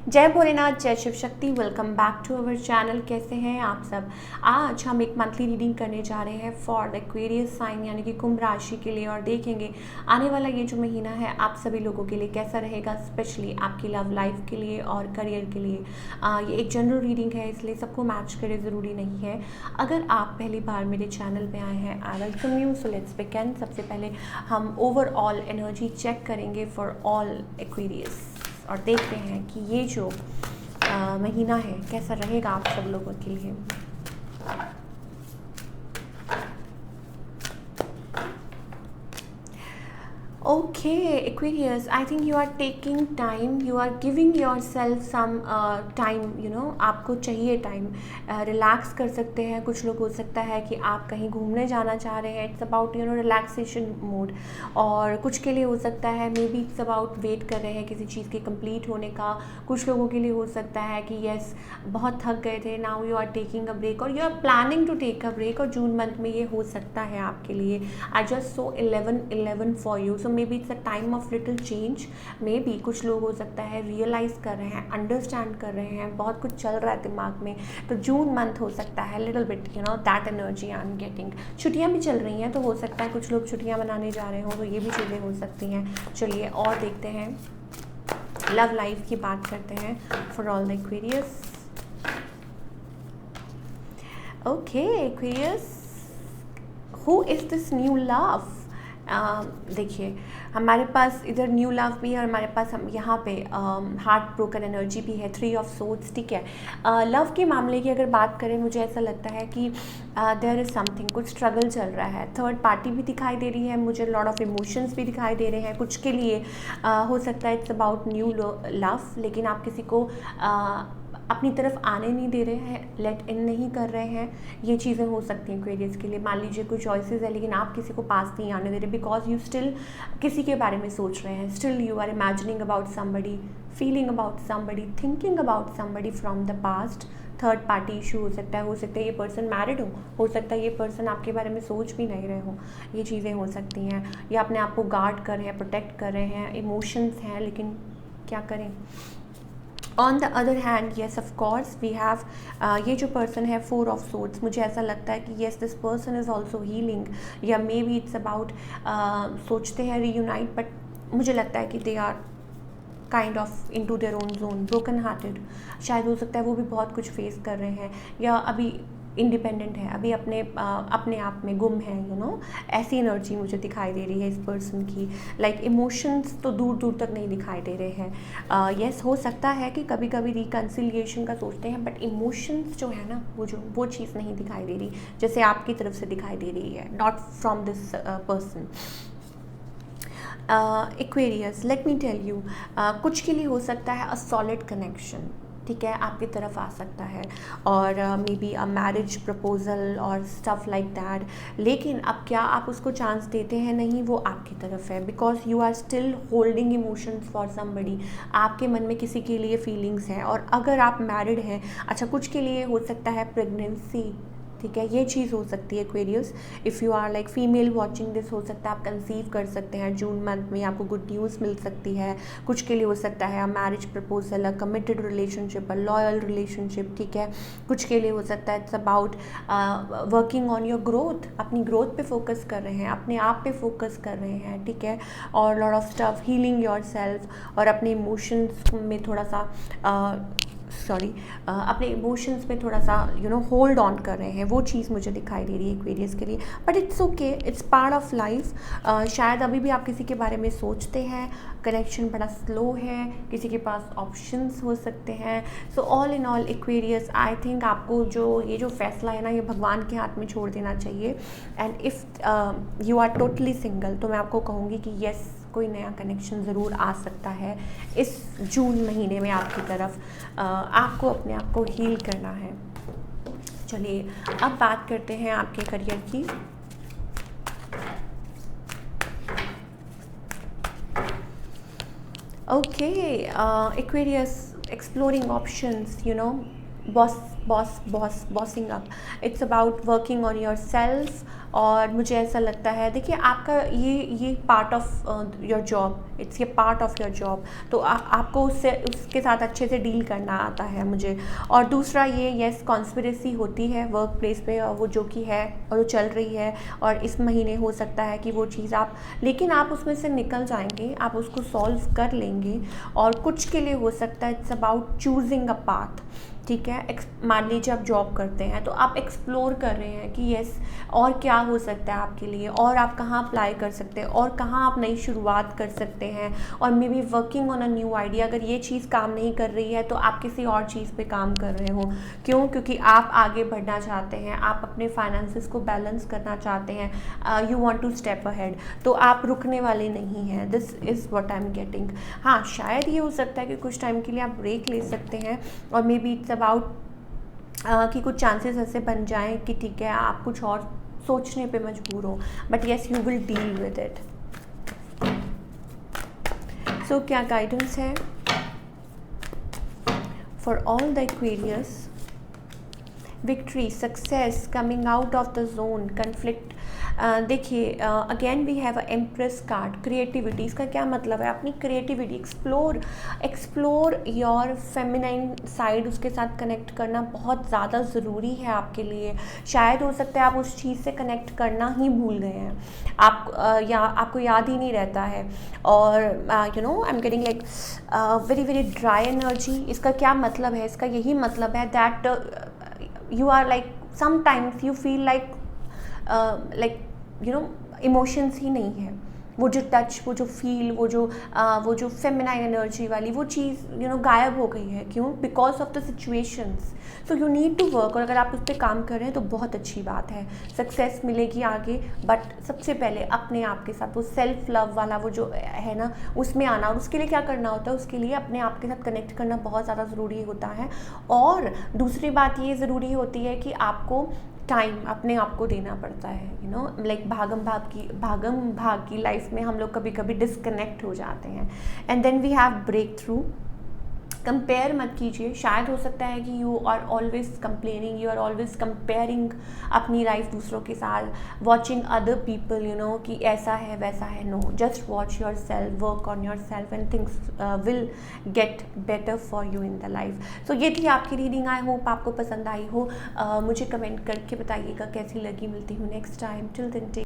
जय भोलेनाथ, जय Shiv Shakti. Welcome back to our channel. कैसे हैं आप सब। आज हम एक मंथली रीडिंग करने जा रहे हैं फॉर द एक्वेरियस साइन यानी कि कुंभ राशि के लिए, और देखेंगे आने वाला ये जो महीना है आप सभी लोगों के लिए कैसा रहेगा, स्पेशली आपकी लव लाइफ के लिए और करियर के लिए। ये एक जनरल रीडिंग है, इसलिए सबको मैच करे ज़रूरी नहीं है। अगर आप पहली बार मेरे चैनल पे आए हैं, I welcome you. So let's begin. सबसे पहले हम ओवरऑल एनर्जी चेक करेंगे फॉर ऑल एक्वेरियस और देखते हैं कि ये जो महीना है कैसा रहेगा आप सब लोगों के लिए। Okay, Aquarius, I think you are taking time, you are giving yourself some time, आपको चाहिए टाइम, रिलैक्स कर सकते हैं। कुछ लोग हो सकता है कि आप कहीं घूमने जाना चाह रहे हैं, इट्स अबाउट रिलैक्सेशन मोड। और कुछ के लिए हो सकता है may be it's about wait कर रहे हैं किसी चीज़ के कंप्लीट होने का। कुछ लोगों के लिए हो सकता है कि यस बहुत थक गए थे, now you are taking a break और you are planning to take a break, और जून मंथ में ये हो सकता है आपके लिए। I just so 11/11 for you, so may be it's a time of little change. May be कुछ लोग हो सकता है रियलाइज़ कर रहे हैं, अंडरस्टैंड कर रहे हैं, बहुत कुछ चल रहा है दिमाग में, तो जून मंथ हो सकता है little bit that energy I am getting. छुट्टियाँ भी चल रही हैं तो हो सकता है कुछ लोग छुट्टियाँ मनाने जा रहे हों, तो ये भी चीज़ें हो सकती हैं। चलिए और देखते हैं, लव लाइफ की बात करते हैं for all the Aquarius. Okay Aquarius, who is this new love. देखिए हमारे पास इधर न्यू लव भी है और हमारे पास हम यहाँ पे हार्ट ब्रोकन एनर्जी भी है, 3 ऑफ सोर्ड्स। ठीक है, लव के मामले की अगर बात करें, मुझे ऐसा लगता है कि देयर इज़ समथिंग, कुछ स्ट्रगल चल रहा है। थर्ड पार्टी भी दिखाई दे रही है मुझे, लॉट ऑफ इमोशंस भी दिखाई दे रहे हैं कुछ के लिए। हो सकता है इट्स अबाउट न्यू लव, लेकिन आप किसी को अपनी तरफ आने नहीं दे रहे हैं, लेट इन नहीं कर रहे हैं। ये चीज़ें हो सकती हैं एक्वेरियस के लिए। मान लीजिए कोई चॉइसेस है लेकिन आप किसी को पास नहीं आने दे रहे, बिकॉज यू स्टिल किसी के बारे में सोच रहे हैं, still you are imagining about somebody, feeling about somebody, thinking about somebody from the past. Third party issue हो सकता है ये पर्सन मैरिड हो सकता है ये पर्सन आपके बारे में सोच भी नहीं रहे हो। ये चीज़ें हो सकती हैं, या अपने आप को गार्ड कर रहे हैं, प्रोटेक्ट कर रहे हैं, इमोशंस हैं लेकिन क्या करें। On the other hand yes of course we have ये जो पर्सन है 4 ऑफ सोर्ड्स, मुझे ऐसा लगता है कि yes this person is also healing, या मे बी इट्स अबाउट सोचते हैं रीयूनाइट, बट मुझे लगता है कि they are kind of into their own zone, broken hearted. शायद हो सकता है वो भी बहुत कुछ फेस कर रहे हैं, या अभी इंडिपेंडेंट है, अभी अपने आप में गुम है, ऐसी एनर्जी मुझे दिखाई दे रही है इस पर्सन की। लाइक इमोशंस तो दूर दूर तक नहीं दिखाई दे रहे हैं। यस हो सकता है कि कभी कभी रिकन्सिलिएशन का सोचते हैं, बट इमोशंस जो है ना वो चीज़ नहीं दिखाई दे रही जैसे आपकी तरफ से दिखाई दे रही है, not from this person. Aquarius let me tell you, कुछ के लिए हो सकता है अ सॉलिड कनेक्शन, ठीक है, आपकी तरफ आ सकता है, और may be a marriage proposal और स्टफ लाइक दैट। लेकिन अब क्या आप उसको चांस देते हैं? नहीं, वो आपकी तरफ है, because you are still holding emotions for somebody. आपके मन में किसी के लिए फीलिंग्स हैं, और अगर आप मैरिड हैं, अच्छा कुछ के लिए हो सकता है प्रेगनेंसी, ठीक है, ये चीज़ हो सकती है Aquarius. If you are like female watching this, हो सकता है आप कंसीव कर सकते हैं जून मंथ में, आपको गुड न्यूज़ मिल सकती है। कुछ के लिए हो सकता है marriage proposal, a committed relationship, a loyal relationship, ठीक है। कुछ के लिए हो सकता है it's about working on your growth, अपनी ग्रोथ पे फोकस कर रहे हैं, अपने आप पे फोकस कर रहे हैं, ठीक है, और lot of stuff, healing your self, और अपने इमोशंस में थोड़ा सा अपने इमोशंस पे थोड़ा सा होल्ड ऑन कर रहे हैं, वो चीज़ मुझे दिखाई दे रही है एक्वेरियस के लिए। But it's okay, it's part of life. शायद अभी भी आप किसी के बारे में सोचते हैं, कनेक्शन बड़ा स्लो है, किसी के पास ऑप्शंस हो सकते हैं। So all in all Aquarius, I think आपको ये जो फैसला है ना, ये भगवान के हाथ में छोड़ देना चाहिए। And if you are totally single, तो मैं आपको कहूँगी कि येस कोई नया कनेक्शन ज़रूर आ सकता है इस जून महीने में आपकी तरफ। आपको अपने आप को हील करना है। चलिए अब बात करते हैं आपके करियर की। Okay Aquarius, exploring options, bossing up, it's about working on your self. और मुझे ऐसा लगता है, देखिए आपका ये part of your job, it's ये पार्ट ऑफ योर जॉब, तो आपको उसके साथ अच्छे से डील करना आता है मुझे। और दूसरा ये, यस कॉन्स्पिरेसी होती है वर्क प्लेस पे, और वो जो कि है और वो चल रही है, और इस महीने हो सकता है कि वो चीज़ आप, लेकिन आप उसमें से निकल जाएंगे, आप उसको सॉल्व कर लेंगे। और कुछ के लिए हो सकता है it's about choosing a path, ठीक है। मान लीजिए आप जॉब करते हैं तो आप एक्सप्लोर कर रहे हैं कि यस और क्या हो सकता है आपके लिए, और आप कहाँ अप्लाई कर सकते हैं, और कहाँ आप नई शुरुआत कर सकते हैं, और may be working on a new idea. अगर ये चीज़ काम नहीं कर रही है तो आप किसी और चीज़ पे काम कर रहे हो, क्यों? क्योंकि आप आगे बढ़ना चाहते हैं, आप अपने फाइनेंसिस को बैलेंस करना चाहते हैं, you want to step ahead, तो आप रुकने वाले नहीं हैं। This is what I am getting. हाँ, शायद ये हो सकता है कि कुछ टाइम के लिए आप ब्रेक ले सकते हैं, और मे बी इट्स अबाउट कि कुछ चांसेस ऐसे बन जाएं कि ठीक है आप कुछ और सोचने पे मजबूर हो, but yes you will deal with it. So क्या गाइडेंस है for all the Aquarius? Victory, success, coming out of the zone, conflict. देखिए again we have a empress card, creativity. इसका क्या मतलब है? अपनी creativity explore your feminine side, उसके साथ कनेक्ट करना बहुत ज़्यादा ज़रूरी है आपके लिए। शायद हो सकता है आप उस चीज़ से कनेक्ट करना ही भूल गए हैं, या आपको याद ही नहीं रहता है। और you know I am getting like very very dry energy. इसका क्या मतलब है? इसका यही मतलब है that you are like sometimes you feel like you know emotions ही नहीं है, वो जो टच, वो जो फील, वो जो फेमिनाइन एनर्जी वाली वो चीज़ गायब हो गई है। क्यों? Because of the situations. So you need to work, और अगर आप उस पर काम कर रहे हैं तो बहुत अच्छी बात है, सक्सेस मिलेगी आगे। बट सबसे पहले अपने आप के साथ वो सेल्फ लव वाला वो जो है ना, उसमें आना। और उसके लिए क्या करना होता है? उसके लिए अपने आप के साथ कनेक्ट करना बहुत ज़्यादा ज़रूरी होता है। और दूसरी बात ये ज़रूरी होती है कि आपको टाइम अपने आप को देना पड़ता है। लाइक भागम भाग की लाइफ में हम लोग कभी कभी डिस्कनेक्ट हो जाते हैं, and then we have breakthrough. Compare मत कीजिए। शायद हो सकता है कि you are always complaining, you are always comparing अपनी लाइफ दूसरों के साथ, वॉचिंग अदर पीपल कि ऐसा है वैसा है। No, just watch yourself, work on yourself, and things will get better for you in the life. So ये थी आपकी रीडिंग। आई होप आपको पसंद आई हो। मुझे कमेंट करके बताइएगा कैसी लगी। मिलती हूँ next time. Till then take